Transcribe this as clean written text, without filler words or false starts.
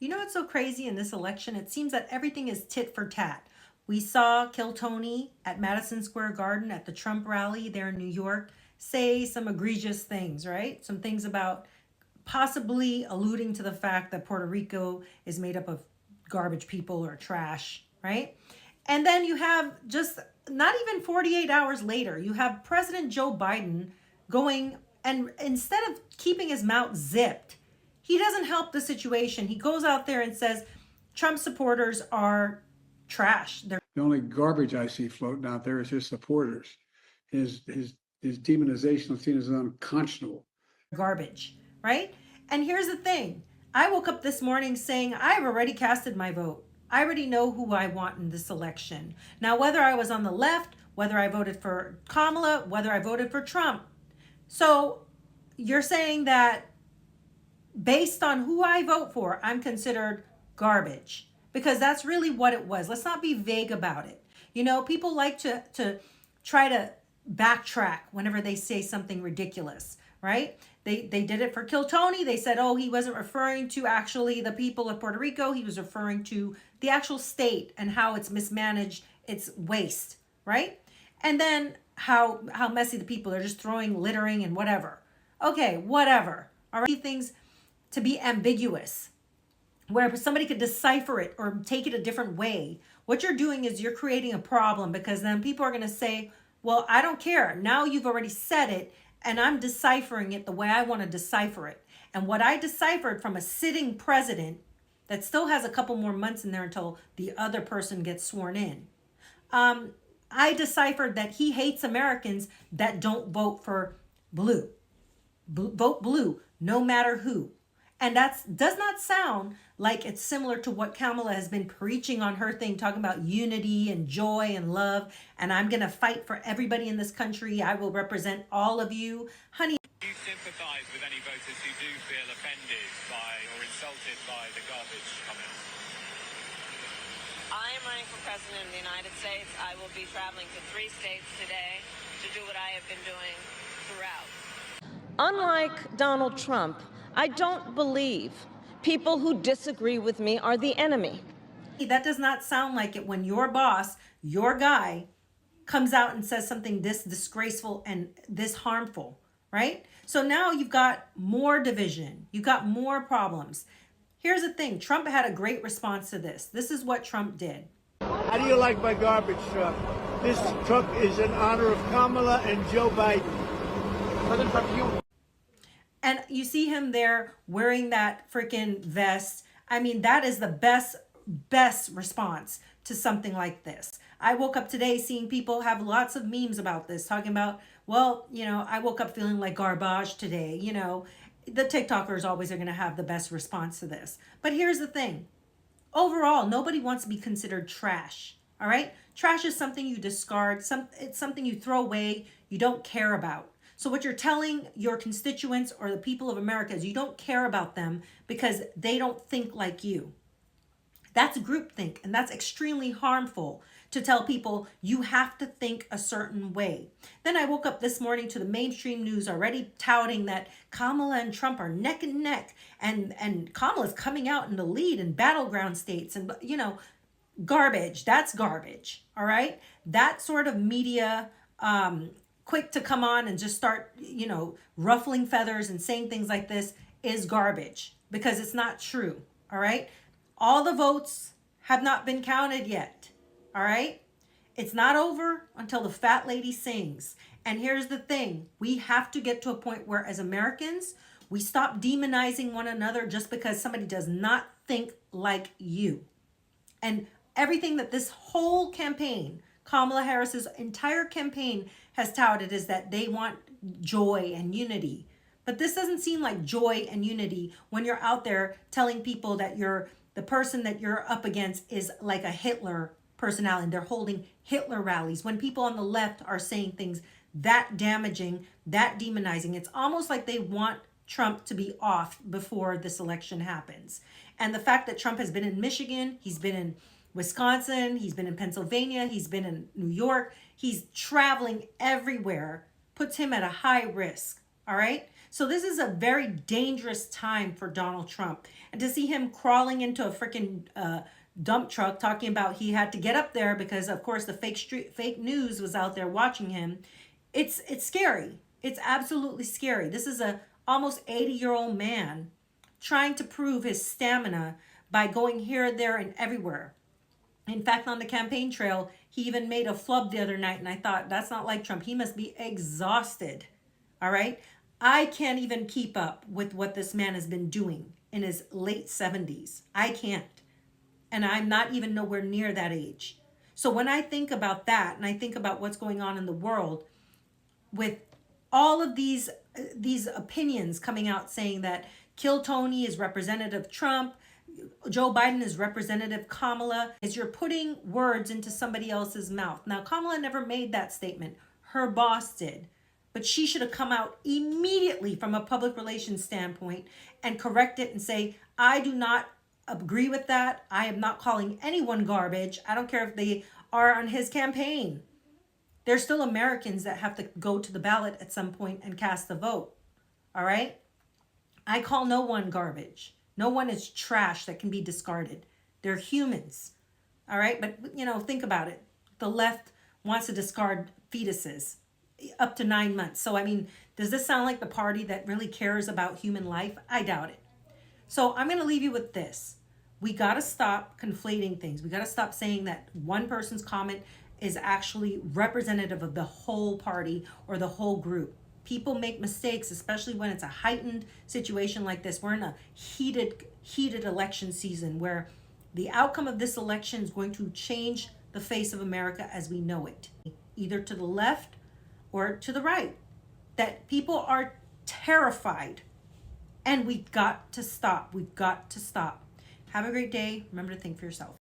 You know what's so crazy in this election? It seems that everything is tit for tat. We saw Kill Tony at Madison Square Garden at the Trump rally there in New York say some egregious things, right? Some things about possibly alluding to the fact that Puerto Rico is made up of garbage people or trash, right? And then you have just not even 48 hours later, you have President Joe Biden going, and instead of keeping his mouth zipped, he doesn't help the situation. He goes out there and says Trump supporters are trash. They're The only garbage I see floating out there is his supporters. His demonization is seen as unconscionable. garbage, right? And here's the thing. I woke up this morning saying I've already casted my vote. I already know who I want in this election. Now, whether I was on the left, whether I voted for Kamala, whether I voted for Trump. So you're saying that based on who I vote for, I'm considered garbage, because that's really what it was. Let's not be vague about it. You know, people like to try to backtrack whenever they say something ridiculous, right? They did it for Kill Tony. They said, oh, he wasn't referring to actually the people of Puerto Rico. He was referring to the actual state and how it's mismanaged its waste, right? And then how messy the people are, just throwing littering and whatever. Okay, whatever. All right, things to be ambiguous, where somebody could decipher it or take it a different way. What you're doing is you're creating a problem, because then people are going to say, well, I don't care. Now you've already said it, and I'm deciphering it the way I want to decipher it. And what I deciphered from a sitting president that still has a couple more months in there until the other person gets sworn in, I deciphered that he hates Americans that don't vote for blue. Vote blue, no matter who. And that does not sound like it's similar to what Kamala has been preaching on her thing, talking about unity and joy and love. And I'm going to fight for everybody in this country. I will represent all of you. Honey. Do you sympathise with any voters who do feel offended by or insulted by the garbage comments? I am running for president of the United States. I will be traveling to 3 states today to do what I have been doing throughout. Unlike Donald Trump, I don't believe people who disagree with me are the enemy. That does not sound like it when your boss, your guy, comes out and says something this disgraceful and this harmful, right? So now you've got more division. You've got more problems. Here's the thing. Trump had a great response to this. This is what Trump did. How do you like my garbage truck? This truck is in honor of Kamala and Joe Biden. President Trump, And you see him there wearing that freaking vest. I mean, that is the best response to something like this. I woke up today seeing people have lots of memes about this, talking about, well, you know, I woke up feeling like garbage today. You know, the TikTokers always are going to have the best response to this. But here's the thing. Overall, nobody wants to be considered trash. All right? Trash is something you discard. It's something you throw away, you don't care about. So what you're telling your constituents or the people of America is you don't care about them because they don't think like you. That's groupthink, and that's extremely harmful to tell people you have to think a certain way. Then I woke up this morning to the mainstream news already touting that Kamala and Trump are neck and neck, and Kamala's coming out in the lead in battleground states, and you know, garbage. That's garbage. All right, that sort of media. Quick to come on and just start, you know, ruffling feathers and saying things like this is garbage, because it's not true. All right. All the votes have not been counted yet. All right. It's not over until the fat lady sings. And here's the thing. We have to get to a point where, as Americans, we stop demonizing one another just because somebody does not think like you. And everything that this whole campaign, Kamala Harris's entire campaign, has touted is that they want joy and unity. But this doesn't seem like joy and unity when you're out there telling people that the person that you're up against is like a Hitler personality. They're holding Hitler rallies when people on the left are saying things that damaging, that demonizing. It's almost like they want Trump to be off before this election happens. And the fact that Trump has been in Michigan, he's been in Wisconsin, he's been in Pennsylvania, he's been in New York, he's traveling everywhere, puts him at a high risk. All right. So this is a very dangerous time for Donald Trump. And to see him crawling into a freaking dump truck talking about he had to get up there because, of course, the fake news was out there watching him. It's scary. It's absolutely scary. This is a almost 80-year-old man trying to prove his stamina by going here, there, and everywhere. In fact, on the campaign trail, he even made a flub the other night, and I thought, that's not like Trump. He must be exhausted. All right? I can't even keep up with what this man has been doing in his late 70s. I can't. And I'm not even nowhere near that age. So when I think about that, and I think about what's going on in the world with all of these opinions coming out saying that Kill Tony is Representative Trump, Joe Biden is Representative Kamala, is you're putting words into somebody else's mouth. Now, Kamala never made that statement. Her boss did. But she should have come out immediately from a public relations standpoint and correct it and say, I do not agree with that. I am not calling anyone garbage. I don't care if they are on his campaign. There's still Americans that have to go to the ballot at some point and cast a vote. All right? I call no one garbage. No one is trash that can be discarded. They're humans. All right? But, think about it. The left wants to discard fetuses up to 9 months. So, does this sound like the party that really cares about human life? I doubt it. So I'm going to leave you with this. We got to stop conflating things. We got to stop saying that one person's comment is actually representative of the whole party or the whole group. People make mistakes, especially when it's a heightened situation like this. We're in a heated election season where the outcome of this election is going to change the face of America as we know it, either to the left or to the right. That people are terrified, and we've got to stop. We've got to stop. Have a great day. Remember to think for yourself.